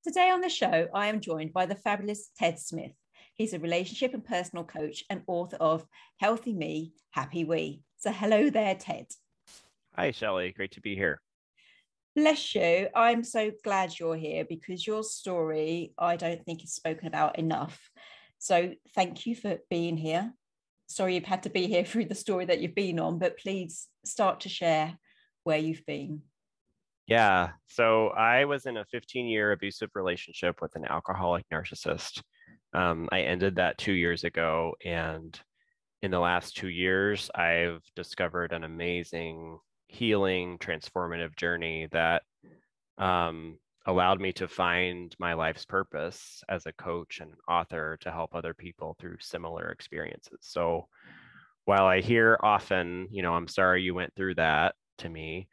Today on the show, I am joined by the fabulous Ted Smith. He's a relationship and personal coach and author of Healthy Me, Happy We. So hello there, Ted. Hi, Shelley. Great to be here. Bless you. I'm so glad you're here because your story, I don't think is spoken about enough. So thank you for being here. Sorry you've had to be here through the story that you've been on, but please start to share where you've been. Yeah. So I was in a 15-year abusive relationship with an alcoholic narcissist. I ended that 2 years ago. And in the last 2 years, I've discovered an amazing healing, transformative journey that allowed me to find my life's purpose as a coach and author to help other people through similar experiences. So while I hear often, I'm sorry you went through that to me,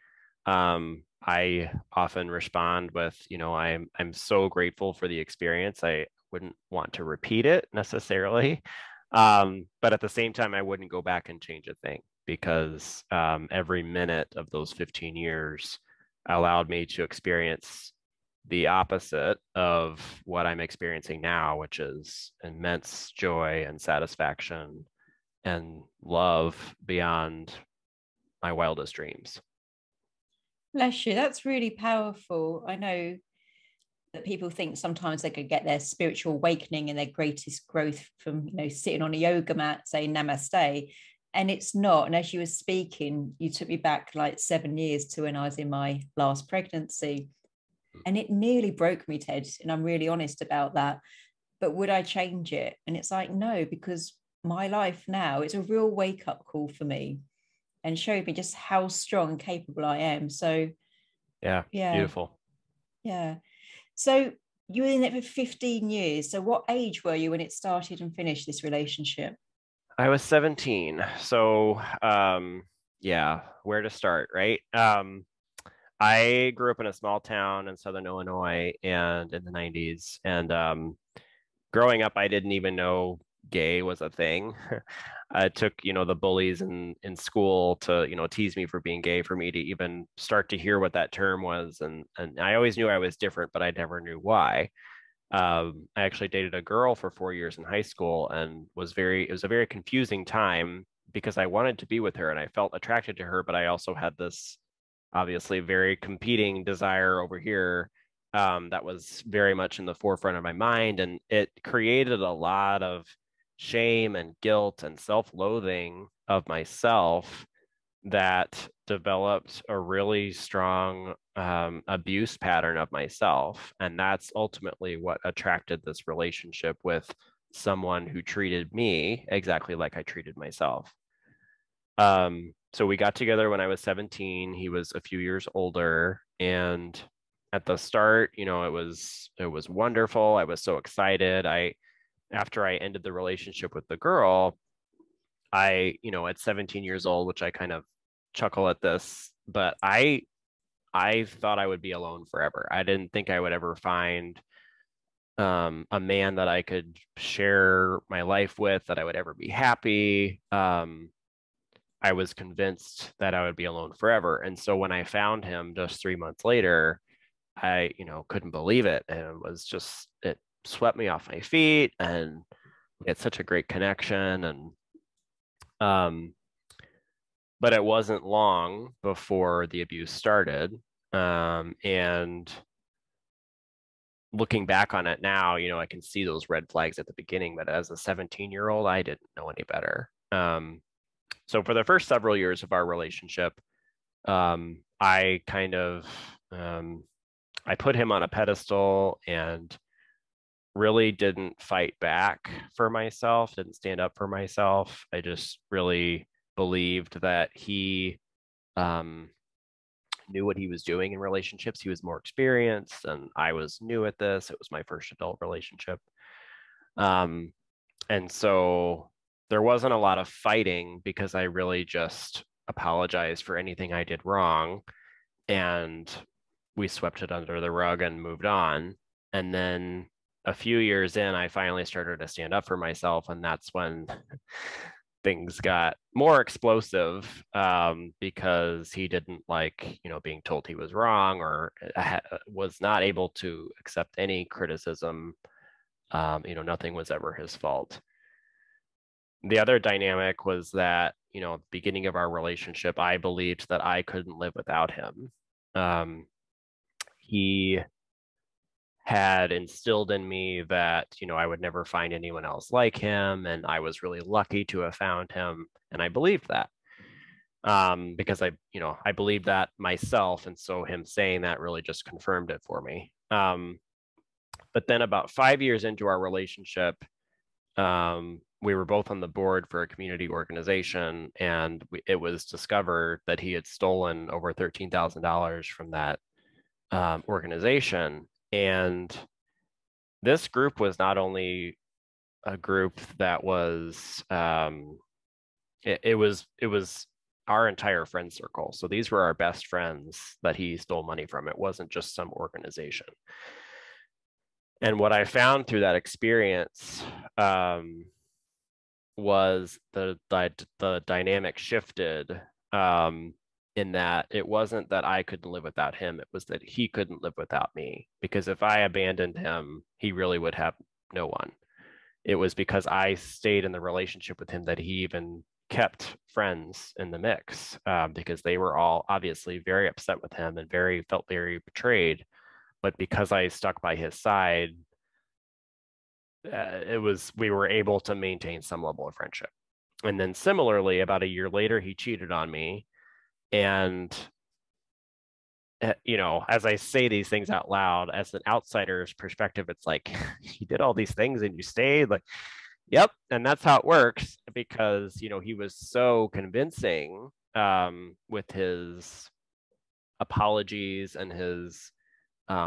I often respond with, I'm so grateful for the experience. I wouldn't want to repeat it necessarily. But at the same time, I wouldn't go back and change a thing because every minute of those 15 years allowed me to experience the opposite of what I'm experiencing now, which is immense joy and satisfaction and love beyond my wildest dreams. Bless you. That's really powerful. I know that people think sometimes they could get their spiritual awakening and their greatest growth from, sitting on a yoga mat saying namaste. And it's not. And as you were speaking, you took me back like 7 years to when I was in my last pregnancy. And it nearly broke me, Ted. And I'm really honest about that. But would I change it? And it's like, no, because my life now, it's a real wake up call for me and showed me just how strong and capable I am. So, Yeah, yeah, beautiful. yeah. So you were in it for 15 years. So what age were you when it started and finished this relationship? I was 17. So, yeah, where to start, right? I grew up in a small town in Southern Illinois and in the 90s. And growing up, I didn't even know gay was a thing. It took, the bullies in school to, tease me for being gay for me to even start to hear what that term was. And I always knew I was different, but I never knew why. I actually dated a girl for 4 years in high school and it was a very confusing time because I wanted to be with her and I felt attracted to her, but I also had this obviously very competing desire over here that was very much in the forefront of my mind. And it created a lot of shame and guilt and self-loathing of myself that developed a really strong abuse pattern of myself. And that's ultimately what attracted this relationship with someone who treated me exactly like I treated myself. So we got together when I was 17. He was a few years older. And at the start, it was wonderful. I was so excited. After I ended the relationship with the girl, at 17 years old, which I kind of chuckle at this, but I thought I would be alone forever. I didn't think I would ever find a man that I could share my life with, that I would ever be happy. I was convinced that I would be alone forever. And so when I found him just 3 months later, I, couldn't believe it. And it swept me off my feet and we had such a great connection. Um, but it wasn't long before the abuse started. And looking back on it now, I can see those red flags at the beginning, but as a 17-year-old, I didn't know any better. So for the first several years of our relationship, I kind of I put him on a pedestal and really didn't fight back for myself, didn't stand up for myself. I just really believed that he knew what he was doing in relationships. He was more experienced and I was new at this. It was my first adult relationship. And so there wasn't a lot of fighting because I really just apologized for anything I did wrong. And we swept it under the rug and moved on. And then a few years in, I finally started to stand up for myself. And that's when things got more explosive because he didn't like, being told he was wrong, or was not able to accept any criticism. Nothing was ever his fault. The other dynamic was that, at the beginning of our relationship, I believed that I couldn't live without him. He had instilled in me that, I would never find anyone else like him, and I was really lucky to have found him. And I believed that because I believed that myself. And so him saying that really just confirmed it for me. But then about 5 years into our relationship, we were both on the board for a community organization, and it was discovered that he had stolen over $13,000 from that organization. And this group was not only a group that was, it was our entire friend circle. So these were our best friends that he stole money from. It wasn't just some organization. And what I found through that experience was the dynamic shifted in that it wasn't that I couldn't live without him. It was that he couldn't live without me, because if I abandoned him, he really would have no one. It was because I stayed in the relationship with him that he even kept friends in the mix, because they were all obviously very upset with him and felt very betrayed. But because I stuck by his side, we were able to maintain some level of friendship. And then similarly, about a year later, he cheated on me. And, as I say these things out loud, as an outsider's perspective, it's like, he did all these things and you stayed. Like, yep. And that's how it works, because, he was so convincing with his apologies and his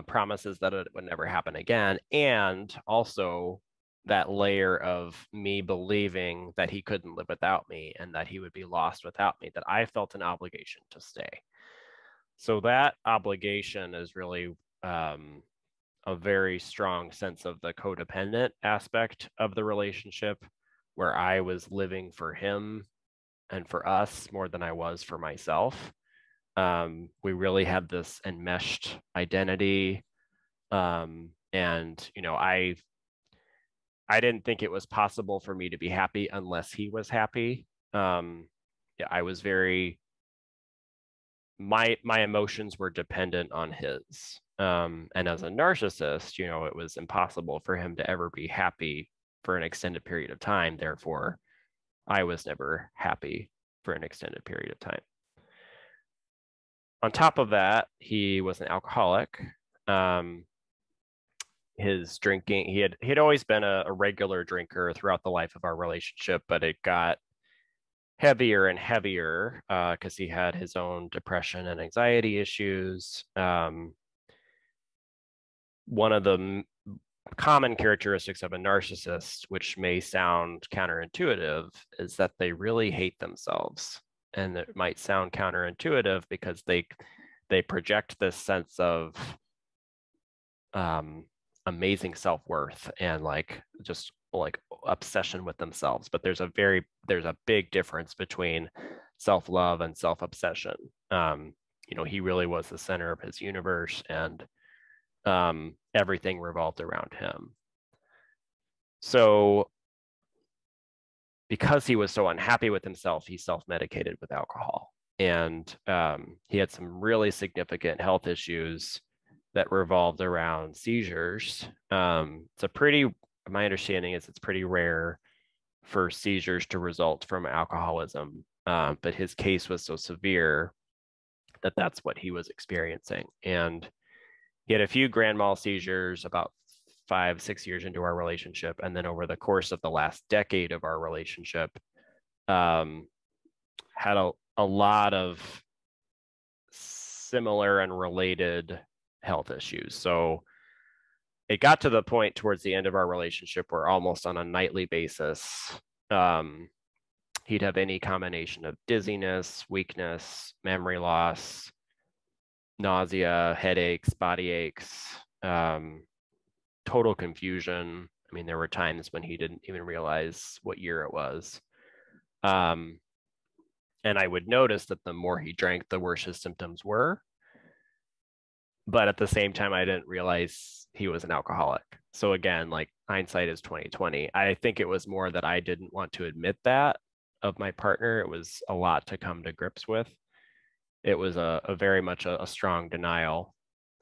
promises that it would never happen again. And also that layer of me believing that he couldn't live without me and that he would be lost without me, that I felt an obligation to stay. So that obligation is really a very strong sense of the codependent aspect of the relationship, where I was living for him and for us more than I was for myself. We really had this enmeshed identity. And, I didn't think it was possible for me to be happy unless he was happy. I was my emotions were dependent on his. And as a narcissist, it was impossible for him to ever be happy for an extended period of time. Therefore, I was never happy for an extended period of time. On top of that, he was an alcoholic. His drinking, he had always been a regular drinker throughout the life of our relationship, but it got heavier and heavier because he had his own depression and anxiety issues. One of the common characteristics of a narcissist, which may sound counterintuitive, is that they really hate themselves. And it might sound counterintuitive because they project this sense of amazing self-worth and just obsession with themselves. But there's a big difference between self-love and self-obsession. He really was the center of his universe, and everything revolved around him. So because he was so unhappy with himself, he self-medicated with alcohol. And he had some really significant health issues that revolved around seizures. My understanding is it's pretty rare for seizures to result from alcoholism. But his case was so severe that that's what he was experiencing. And he had a few grand mal seizures about 5-6 years into our relationship. And then over the course of the last decade of our relationship, had a lot of similar and related health issues. So it got to the point towards the end of our relationship where almost on a nightly basis, he'd have any combination of dizziness, weakness, memory loss, nausea, headaches, body aches, total confusion. I mean, there were times when he didn't even realize what year it was. And I would notice that the more he drank, the worse his symptoms were. But at the same time, I didn't realize he was an alcoholic. So again, like hindsight is 2020. I think it was more that I didn't want to admit that of my partner. It was a lot to come to grips with. It was a very much a strong denial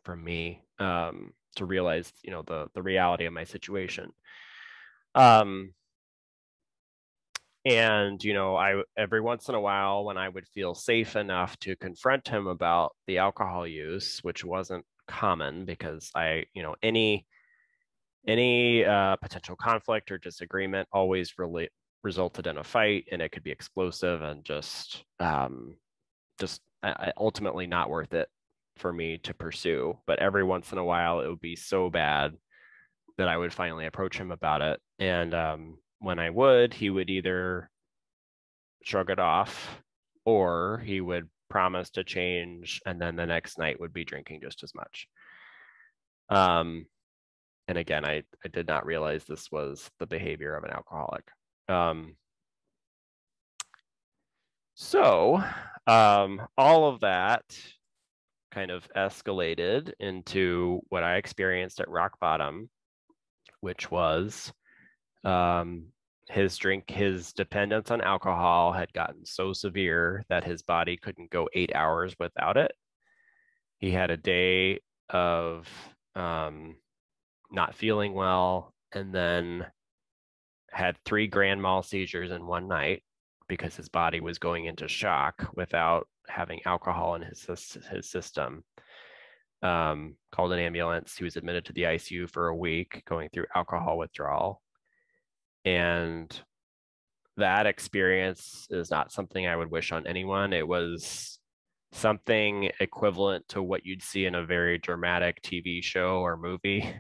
from me, to realize, the reality of my situation. And, I every once in a while, when I would feel safe enough to confront him about the alcohol use, which wasn't common because any potential conflict or disagreement always really resulted in a fight, and it could be explosive and just ultimately not worth it for me to pursue. But every once in a while, it would be so bad that I would finally approach him about it. And when I would, he would either shrug it off or he would promise to change, and then the next night would be drinking just as much. And again, I did not realize this was the behavior of an alcoholic. So all of that kind of escalated into what I experienced at rock bottom, which was his dependence on alcohol had gotten so severe that his body couldn't go 8 hours without it. He had a day of not feeling well, and then had 3 grand mal seizures in one night because his body was going into shock without having alcohol in his system. Called an ambulance. He was admitted to the ICU for a week, going through alcohol withdrawal. And that experience is not something I would wish on anyone. It was something equivalent to what you'd see in a very dramatic TV show or movie.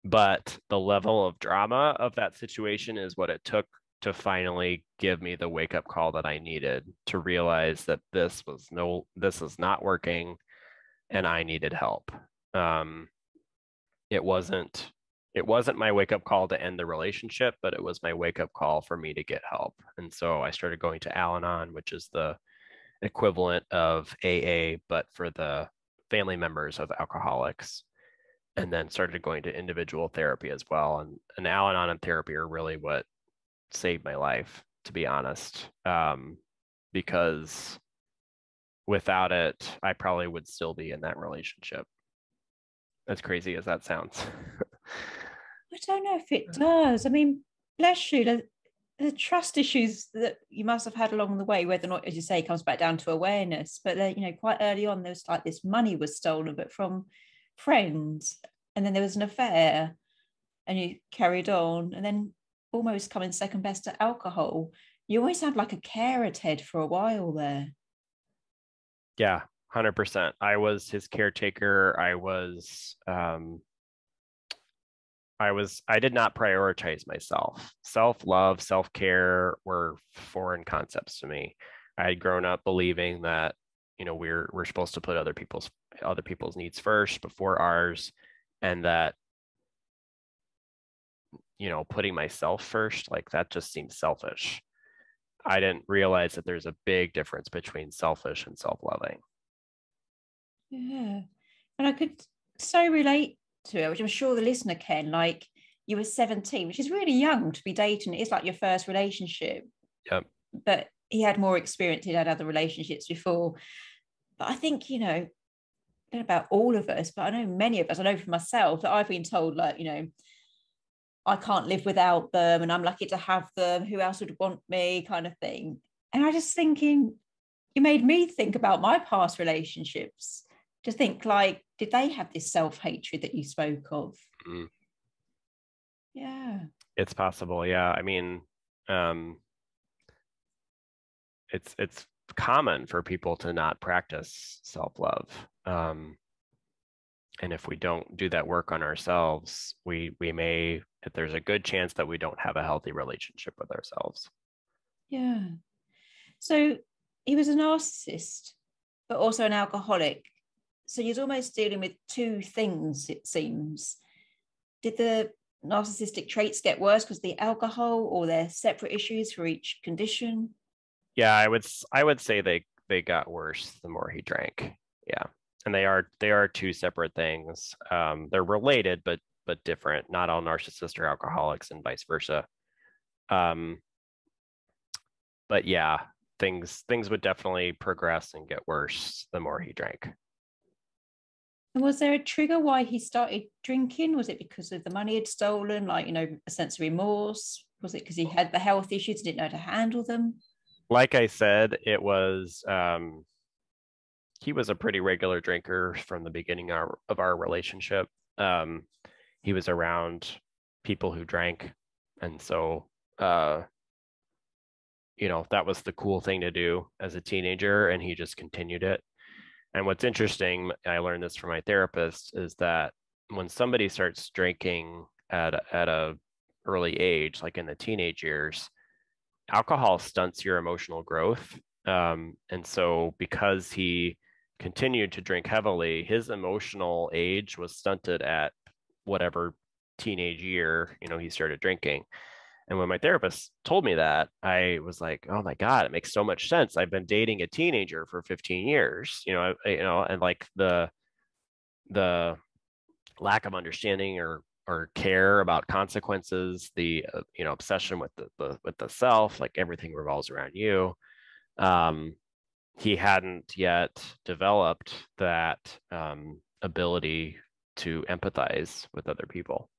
But the level of drama of that situation is what it took to finally give me the wake-up call that I needed to realize that this is not working and I needed help. It wasn't my wake-up call to end the relationship, but it was my wake-up call for me to get help. And so I started going to Al-Anon, which is the equivalent of AA, but for the family members of alcoholics, and then started going to individual therapy as well. And Al-Anon and therapy are really what saved my life, to be honest, because without it, I probably would still be in that relationship. As crazy as that sounds. I don't know if it does. I mean, bless you, the trust issues that you must have had along the way, whether or not, as you say, comes back down to awareness. But quite early on, there was like this money was stolen, but from friends, and then there was an affair, and you carried on, and then almost coming second best to alcohol. You always had like a carer, Ted, for a while there. Yeah, 100%. I was his caretaker. I did not prioritize myself. Self-love, self-care were foreign concepts to me. I had grown up believing that, we're supposed to put other people's needs first before ours, and that, putting myself first, like that just seems selfish. I didn't realize that there's a big difference between selfish and self-loving. Yeah. And I could so relate to it, which I'm sure the listener can. Like, you were 17, which is really young to be dating. It's like your first relationship. Yep. But he had more experience. He'd had other relationships before. But I think, I don't know about all of us, but I know many of us, I know for myself that I've been told, like, I can't live without them and I'm lucky to have them. Who else would want me, kind of thing. And I just thinking, you made me think about my past relationships, to think like, did they have this self-hatred that you spoke of? Mm. Yeah. It's possible. Yeah. I mean, it's common for people to not practice self-love. And if we don't do that work on ourselves, there's a good chance that we don't have a healthy relationship with ourselves. Yeah. So he was a narcissist, but also an alcoholic. So he was almost dealing with two things, it seems. Did the narcissistic traits get worse because of the alcohol, or they're separate issues for each condition? Yeah, I would say they got worse the more he drank. Yeah. And they are two separate things. They're related but different. Not all narcissists are alcoholics and vice versa. Um, but yeah, things would definitely progress and get worse the more he drank. And was there a trigger why he started drinking? Was it because of the money he'd stolen, like, a sense of remorse? Was it because he had the health issues, didn't know how to handle them? Like I said, it was he was a pretty regular drinker from the beginning of our relationship. Um, he was around people who drank, and so that was the cool thing to do as a teenager, and he just continued it. And what's interesting, I learned this from my therapist, is that when somebody starts drinking at a early age, like in the teenage years, alcohol stunts your emotional growth. And so because he continued to drink heavily, his emotional age was stunted at whatever teenage year, he started drinking. And when my therapist told me that, I was like, "Oh my God, it makes so much sense. I've been dating a teenager for 15 years, and like the lack of understanding or care about consequences, the obsession with the self, like everything revolves around you. Um, he hadn't yet developed that ability to empathize with other people.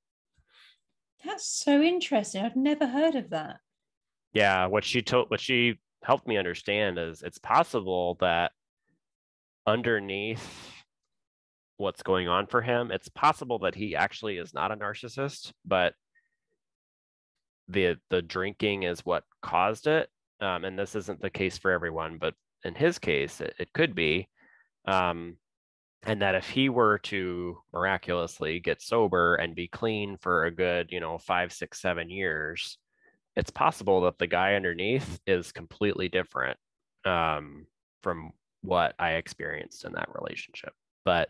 That's so interesting. I've never heard of that. Yeah, what she helped me understand is it's possible that underneath what's going on for him, it's possible that he actually is not a narcissist, but the drinking is what caused it. And this isn't the case for everyone, but in his case, it could be. Um, and that if he were to miraculously get sober and be clean for a good, 5, 6, 7 years, it's possible that the guy underneath is completely different from what I experienced in that relationship. But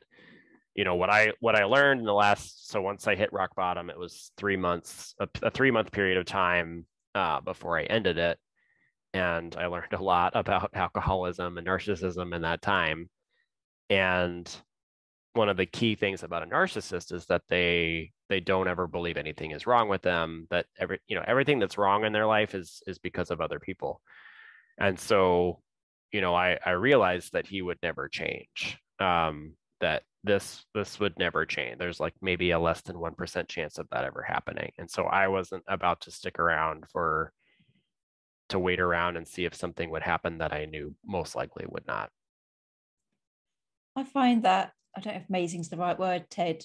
what I learned in the last, so once I hit rock bottom, it was 3 months, a 3 month period of time before I ended it. And I learned a lot about alcoholism and narcissism in that time. And one of the key things about a narcissist is that they don't ever believe anything is wrong with them, that everything that's wrong in their life is because of other people. And so, I realized that he would never change. That this would never change. There's like maybe a less than 1% chance of that ever happening. And so I wasn't about to stick around to wait around and see if something would happen that I knew most likely would not. I find that, I don't know if amazing is the right word, Ted,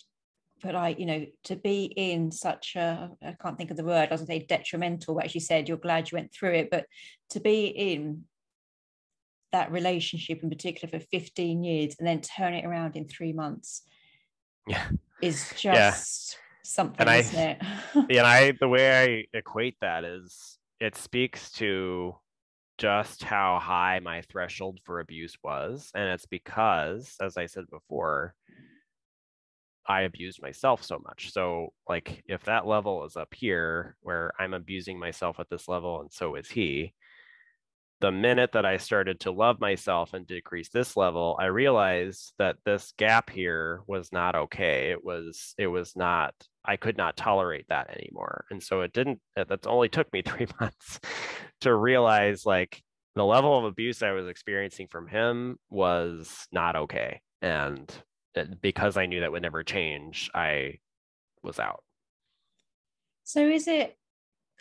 but to be in such I can't think of the word, I was going to say detrimental, but as you said, you're glad you went through it, but to be in that relationship in particular for 15 years and then turn it around in 3 months Yeah. is Yeah. just something, And isn't it? the way I equate that is it speaks to just how high my threshold for abuse was. And it's because, as I said before, I abused myself so much. So, like, if that level is up here where I'm abusing myself at this level, and so is he, the minute that I started to love myself and decrease this level, I realized that this gap here was not okay. It was not, I could not tolerate that anymore. And so that only took me 3 months to realize like the level of abuse I was experiencing from him was not okay. And because I knew that would never change, I was out. So is it,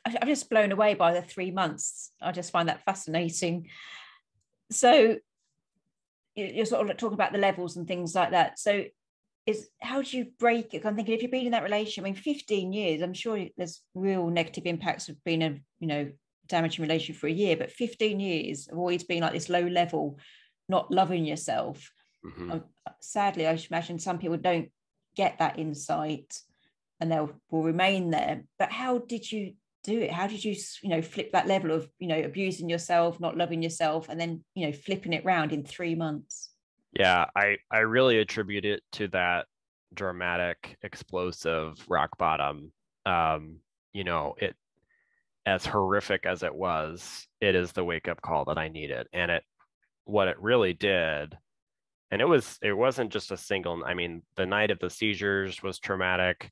I'm just blown away by the 3 months. I just find that fascinating. So you're sort of talking about the levels and things like that. So how do you break it? I'm thinking if you've been in that relationship, 15 years, I'm sure there's real negative impacts of being damaging relationship for a year, but 15 years of always being like this low level, not loving yourself. Mm-hmm. Sadly, I should imagine some people don't get that insight and will remain there. But how did you do it? How did you flip that level of abusing yourself, not loving yourself, and then flipping it round in 3 months? Yeah, I really attribute it to that dramatic, explosive rock bottom. you know, it, as horrific as it was, it is the wake up call that I needed. And what it really did, and it wasn't just a single, I mean, the night of the seizures was traumatic,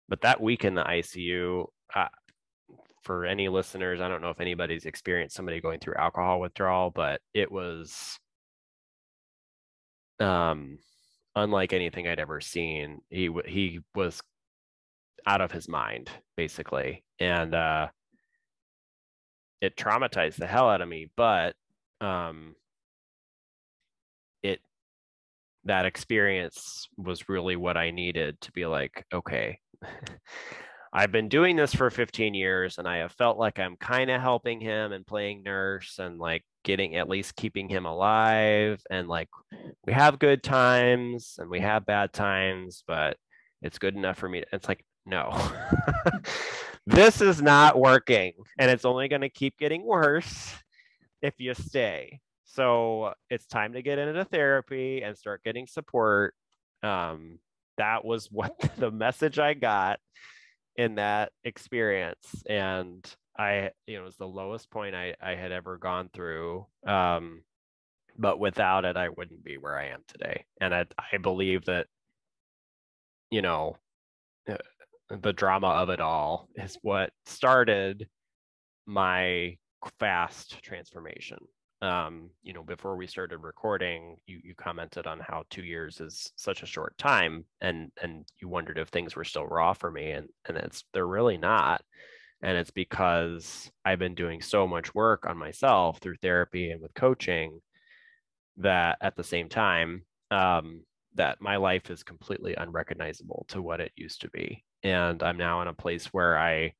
but that week in the ICU, for any listeners, I don't know if anybody's experienced somebody going through alcohol withdrawal, but it was unlike anything I'd ever seen. He was out of his mind, basically, and it traumatized the hell out of me. But it that experience was really what I needed to be like, okay, I've been doing this for 15 years and I have felt like I'm kind of helping him and playing nurse and like getting, at least keeping him alive. And like, we have good times and we have bad times, but it's good enough for me. It's like, no, this is not working. And it's only going to keep getting worse if you stay. So it's time to get into therapy and start getting support. That was what the message I got in that experience. And it was the lowest point I had ever gone through. But without it, I wouldn't be where I am today. And I believe that, the drama of it all is what started my fast transformation. Before we started recording, you commented on how 2 years is such a short time, and you wondered if things were still raw for me, and they're really not. And it's because I've been doing so much work on myself through therapy and with coaching that at the same time, that my life is completely unrecognizable to what it used to be. And I'm now in a place where I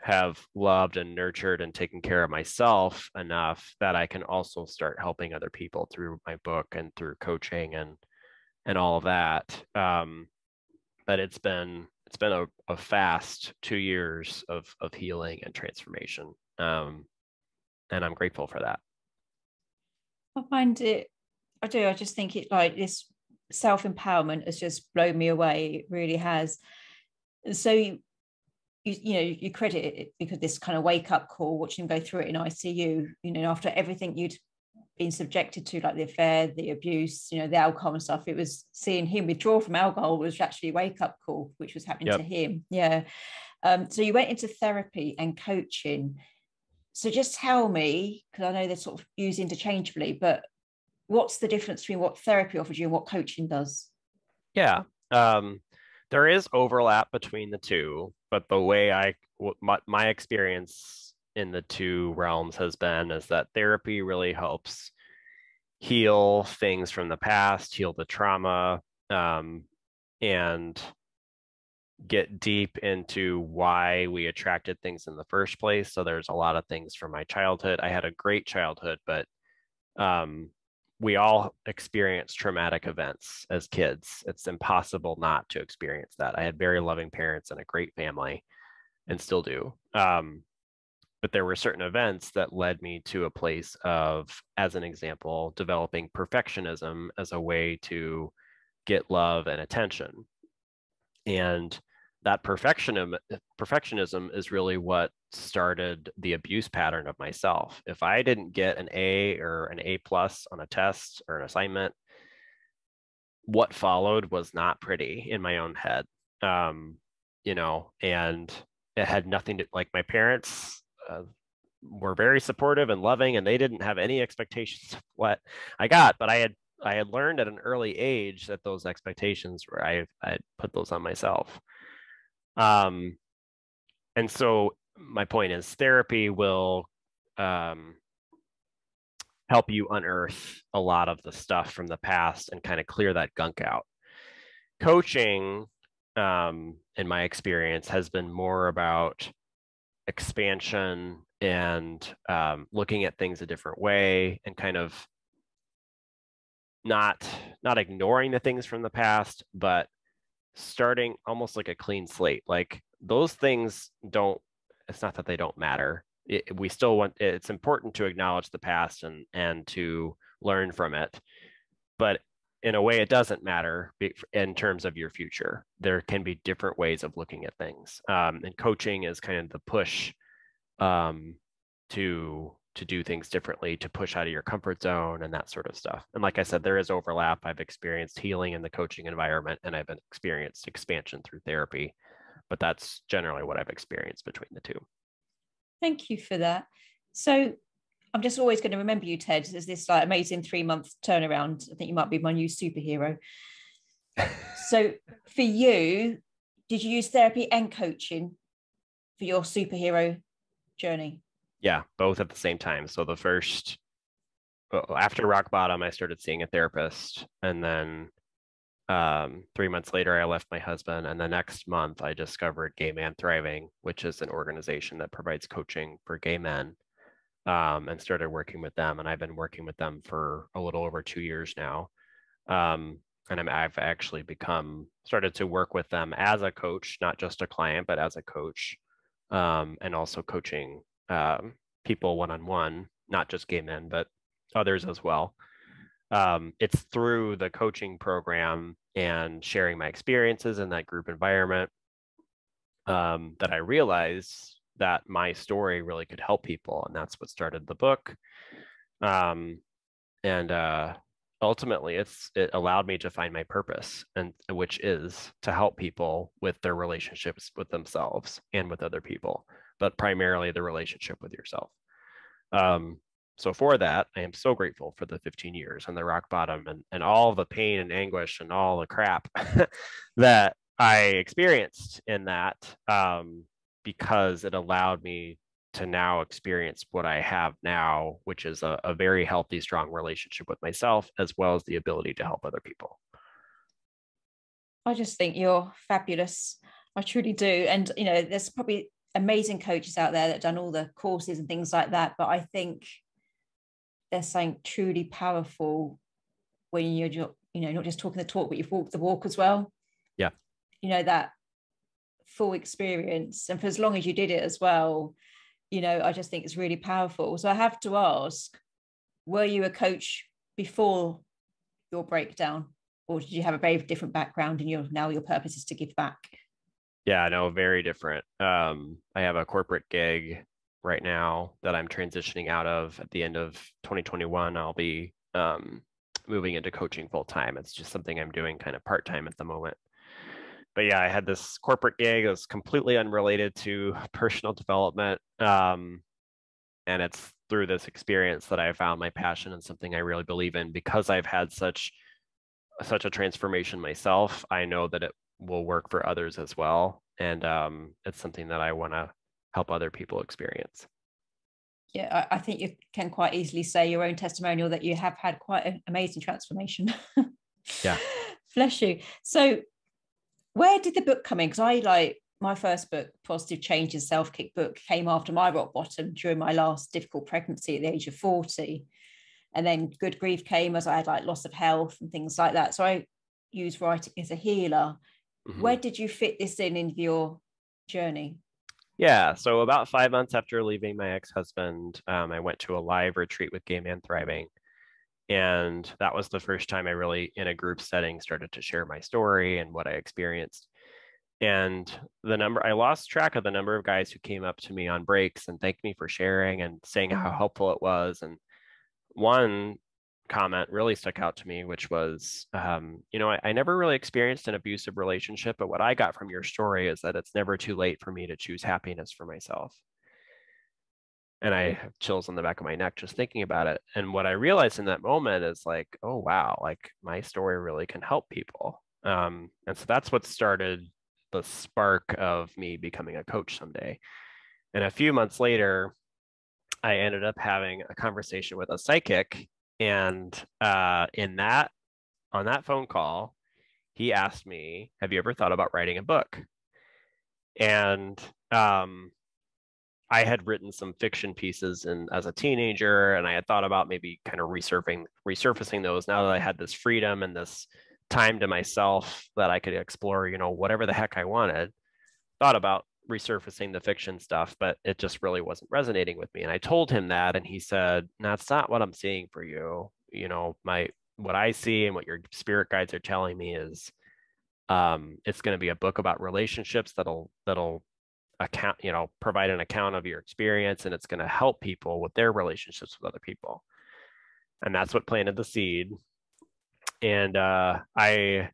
have loved and nurtured and taken care of myself enough that I can also start helping other people through my book and through coaching and all of that. But it's been a fast 2 years of healing and transformation. And I'm grateful for that. I find it, I do, I just think it, like, this self-empowerment has just blown me away. It really has. So you credit it because this kind of wake up call, watching him go through it in ICU, after everything you'd been subjected to, like the affair, the abuse, the alcohol and stuff. It was seeing him withdraw from alcohol was actually a wake up call, which was happening to him. Yeah. So you went into therapy and coaching. So just tell me, because I know they're sort of used interchangeably, but what's the difference between what therapy offers you and what coaching does? Yeah. There is overlap between the two, but the way my experience in the two realms has been is that therapy really helps heal things from the past, heal the trauma, and get deep into why we attracted things in the first place. So there's a lot of things from my childhood. I had a great childhood, but we all experience traumatic events as kids. It's impossible not to experience that. I had very loving parents and a great family, and still do. But there were certain events that led me to a place of, as an example, developing perfectionism as a way to get love and attention. And that perfectionism is really what started the abuse pattern of myself. If I didn't get an A or an A plus on a test or an assignment, what followed was not pretty in my own head. And it had nothing to, like, my parents were very supportive and loving, and they didn't have any expectations of what I got, but I had learned at an early age that those expectations were, I put those on myself. And so my point is, therapy will help you unearth a lot of the stuff from the past and kind of clear that gunk out. Coaching, in my experience, has been more about expansion and looking at things a different way, and kind of not ignoring the things from the past, but starting almost like a clean slate. Like, those things it's not that they don't matter. It's important to acknowledge the past and to learn from it, but in a way, it doesn't matter in terms of your future. There can be different ways of looking at things. And coaching is kind of the push to do things differently, to push out of your comfort zone and that sort of stuff. And like I said, there is overlap. I've experienced healing in the coaching environment, and I've experienced expansion through therapy, but that's generally what I've experienced between the two. Thank you for that. So I'm just always going to remember you, Ted, as this like amazing 3-month turnaround. I think you might be my new superhero. So for you, did you use therapy and coaching for your superhero journey? Yeah, both at the same time. So the first, after rock bottom, I started seeing a therapist, and then 3 months later, I left my husband, and the next month, I discovered Gay Man Thriving, which is an organization that provides coaching for gay men, and started working with them. And I've been working with them for a little over 2 years now. And I've actually started to work with them as a coach, not just a client, but as a coach, and also coaching people one-on-one, not just gay men, but others as well. It's through the coaching program and sharing my experiences in that group environment that I realized that my story really could help people. And that's what started the book. And ultimately, it allowed me to find my purpose, and which is to help people with their relationships with themselves and with other people, but primarily the relationship with yourself. So for that, I am so grateful for the 15 years and the rock bottom and all the pain and anguish and all the crap that I experienced in that, because it allowed me to now experience what I have now, which is a very healthy, strong relationship with myself, as well as the ability to help other people. I just think you're fabulous. I truly do. And, there's probably amazing coaches out there that have done all the courses and things like that. But I think there's something truly powerful when you're, not just talking the talk, but you've walked the walk as well. Yeah. That full experience. And for as long as you did it as well, I just think it's really powerful. So I have to ask, were you a coach before your breakdown, or did you have a very different background and your purpose is to give back? Yeah, no, very different. I have a corporate gig right now that I'm transitioning out of. At the end of 2021, I'll be moving into coaching full time. It's just something I'm doing kind of part time at the moment. But yeah, I had this corporate gig that was completely unrelated to personal development. And it's through this experience that I found my passion and something I really believe in. Because I've had such a transformation myself, I know that it will work for others as well. And it's something that I want to help other people experience. Yeah, I think you can quite easily say your own testimonial that you have had quite an amazing transformation. Yeah. Bless you. So where did the book come in? Because my first book, Positive Changes Self-Kick book, came after my rock bottom during my last difficult pregnancy at the age of 40. And then Good Grief came as I had loss of health and things like that. So I used writing as a healer. Mm-hmm. Where did you fit this into your journey? Yeah, so about 5 months after leaving my ex-husband, I went to a live retreat with Gay Man Thriving. And that was the first time I really, in a group setting, started to share my story and what I experienced. And I lost track of the number of guys who came up to me on breaks and thanked me for sharing and saying how helpful it was. And one comment really stuck out to me, which was, I never really experienced an abusive relationship, but what I got from your story is that it's never too late for me to choose happiness for myself. And I have chills on the back of my neck just thinking about it. And what I realized in that moment is oh, wow, my story really can help people. And so that's what started the spark of me becoming a coach someday. And a few months later, I ended up having a conversation with a psychic. And on that phone call, he asked me, have you ever thought about writing a book? And I had written some fiction pieces as a teenager, and I had thought about maybe kind of resurfacing those now that I had this freedom and this time to myself that I could explore, whatever the heck I wanted. Thought about resurfacing the fiction stuff, but it just really wasn't resonating with me. And I told him that, and he said, "That's not what I'm seeing for you. My what I see and what your spirit guides are telling me is it's going to be a book about relationships that'll account, provide an account of your experience, and it's going to help people with their relationships with other people. And that's what planted the seed. And I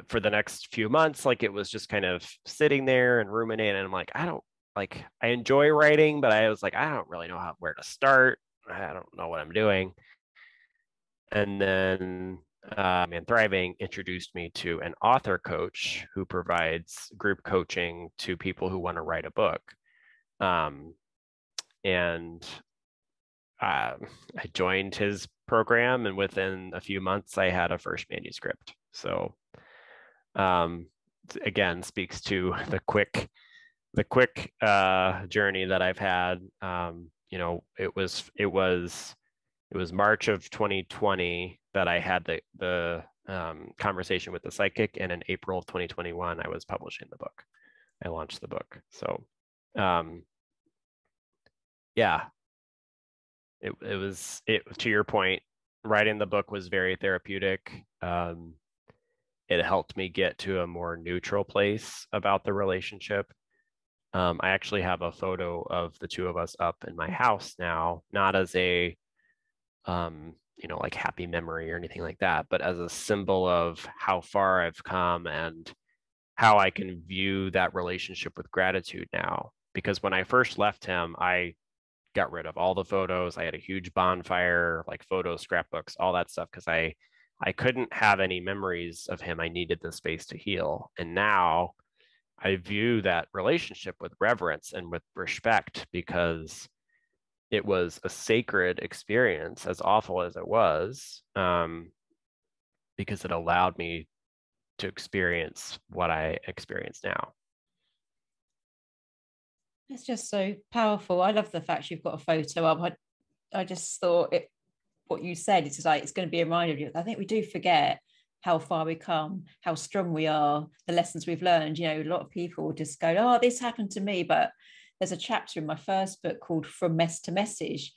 for the next few months, like it was just kind of sitting there and ruminating. And I'm like, I enjoy writing, but I was like, I don't really know where to start. I don't know what I'm doing. And then and Thriving introduced me to an author coach who provides group coaching to people who want to write a book. And I joined his program, and within a few months, I had a first manuscript. So again, speaks to the quick journey that I've had. It was March of 2020 that I had the conversation with the psychic, and in April of 2021, I was publishing the book. I launched the book. So, yeah, it was to your point, writing the book was very therapeutic. It helped me get to a more neutral place about the relationship. I actually have a photo of the two of us up in my house now, not as a like happy memory or anything like that, but as a symbol of how far I've come and how I can view that relationship with gratitude now. Because when I first left him, I got rid of all the photos. I had a huge bonfire, like photos, scrapbooks, all that stuff, because I couldn't have any memories of him. I needed the space to heal. And now I view that relationship with reverence and with respect, because it was a sacred experience, as awful as it was, because it allowed me to experience what I experience now. It's just so powerful. I love the fact you've got a photo up. I just thought what you said, it's like, it's going to be a reminder of you. I think we do forget how far we come, how strong we are, the lessons we've learned. A lot of people just go, oh, this happened to me. But there's a chapter in my first book called From Mess to Message.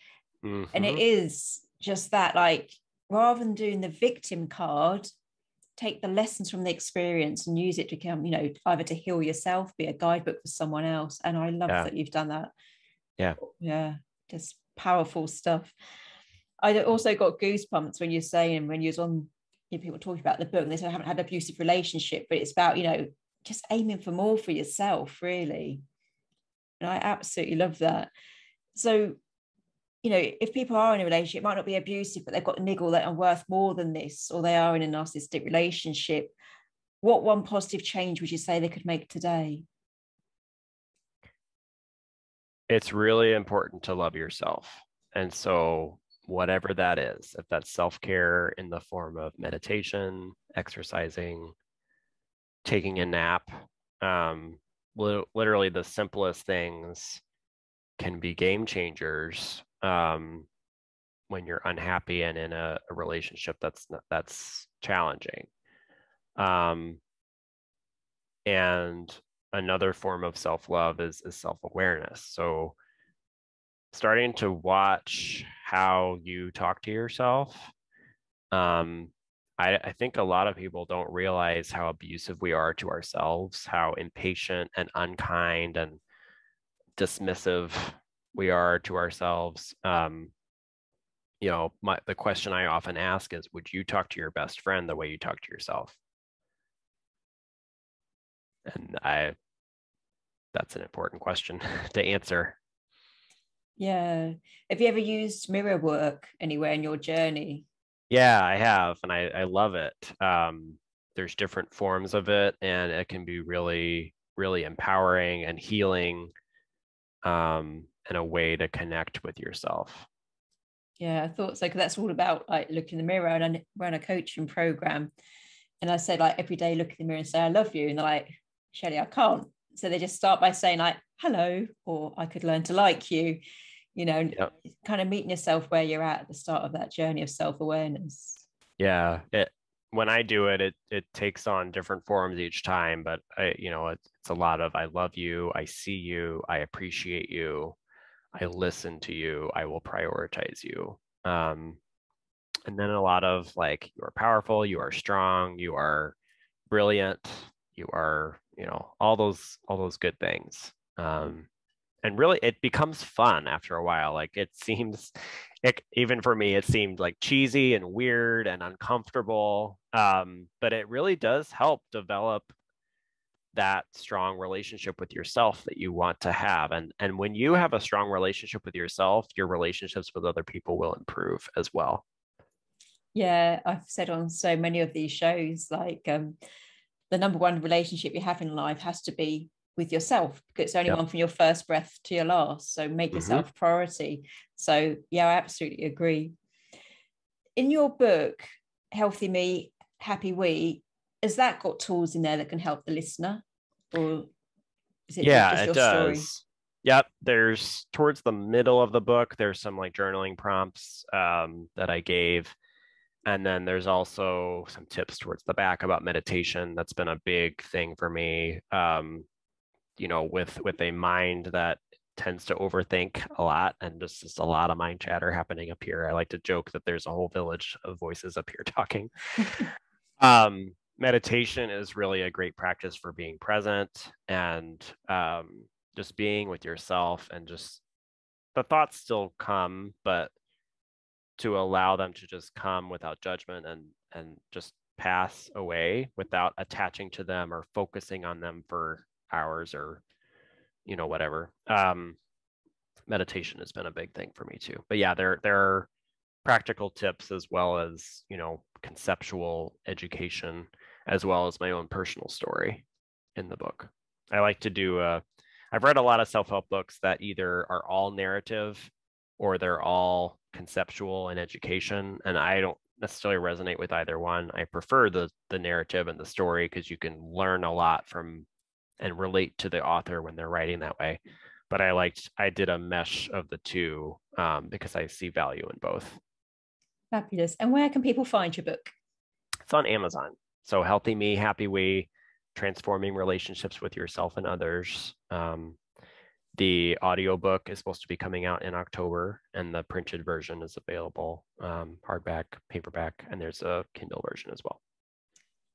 Mm-hmm. And it is just that, like, rather than doing the victim card, take the lessons from the experience and use it to come, either to heal yourself, be a guidebook for someone else. And I love that you've done that. Yeah, just powerful stuff. I also got goosebumps when you're saying, when you was on, people talking about the book, and they said, I haven't had an abusive relationship, but it's about, just aiming for more for yourself, really. And I absolutely love that. So, if people are in a relationship, it might not be abusive, but they've got a niggle that are worth more than this, or they are in a narcissistic relationship, what one positive change would you say they could make today? It's really important to love yourself. And so whatever that is, if that's self-care in the form of meditation, exercising, taking a nap, literally the simplest things can be game changers when you're unhappy and in a relationship that's challenging. And another form of self-love is self-awareness. So starting to watch how you talk to yourself. I think a lot of people don't realize how abusive we are to ourselves, how impatient and unkind and dismissive we are to ourselves. The question I often ask is, would you talk to your best friend the way you talk to yourself? And that's an important question to answer. Yeah. Have you ever used mirror work anywhere in your journey? Yeah, I have, and I love it. There's different forms of it, and it can be really, really empowering and healing, and a way to connect with yourself. Yeah, I thought so, because that's all about like look in the mirror, and I run a coaching program, and I said, like, every day look in the mirror and say, I love you. And they're like, Shelley, I can't. So they just start by saying, like, hello, or I could learn to like you, Yep. kind of meeting yourself where you're at the start of that journey of self-awareness. Yeah. When I do it takes on different forms each time, but it's a lot of, I love you, I see you, I appreciate you. I listen to you, I will prioritize you. And then a lot of like, you are powerful, you are strong, you are brilliant, you are, all those good things. And really it becomes fun after a while. Like even for me, it seemed like cheesy and weird and uncomfortable. But it really does help develop that strong relationship with yourself that you want to have. And when you have a strong relationship with yourself, your relationships with other people will improve as well. Yeah, I've said on so many of these shows, like the number one relationship you have in life has to be with yourself, because it's only one from your first breath to your last. So make yourself priority. So yeah, I absolutely agree. In your book, Healthy Me, Happy We, has that got tools in there that can help the listener? Or is it just your story? Yep. There's towards the middle of the book, there's some like journaling prompts that I gave. And then there's also some tips towards the back about meditation. That's been a big thing for me. With a mind that tends to overthink a lot, and just a lot of mind chatter happening up here. I like to joke that there's a whole village of voices up here talking. Meditation is really a great practice for being present and just being with yourself, and just the thoughts still come, but to allow them to just come without judgment and just pass away without attaching to them or focusing on them for hours or whatever. Meditation has been a big thing for me too. But yeah, there are practical tips as well as conceptual education, as well as my own personal story in the book. I like to do I've read a lot of self-help books that either are all narrative or they're all conceptual and education, and I don't necessarily resonate with either one. I prefer the narrative and the story, because you can learn a lot from and relate to the author when they're writing that way. But I did a mesh of the two because I see value in both. Fabulous. And where can people find your book? It's on Amazon. So Healthy Me, Happy We, Transforming Relationships with Yourself and Others. The audiobook is supposed to be coming out in October, and the printed version is available, hardback, paperback, and there's a Kindle version as well.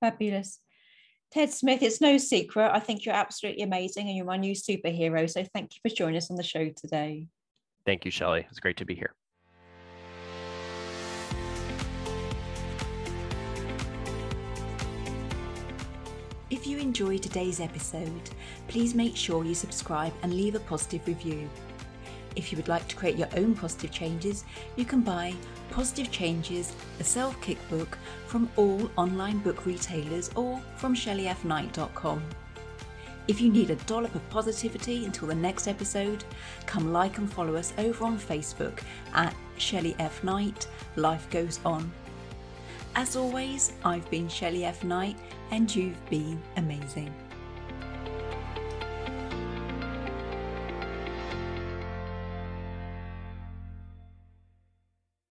Fabulous. Ted Smith, it's no secret, I think you're absolutely amazing and you're my new superhero. So thank you for joining us on the show today. Thank you, Shelley. It's great to be here. If you enjoyed today's episode, please make sure you subscribe and leave a positive review. If you would like to create your own positive changes, you can buy Positive Changes, a self-kick book from all online book retailers or from ShelleyF9.com. If you need a dollop of positivity until the next episode, come like and follow us over on Facebook at Shelley F Knight, Life Goes On. As always, I've been Shelley F Knight and you've been amazing.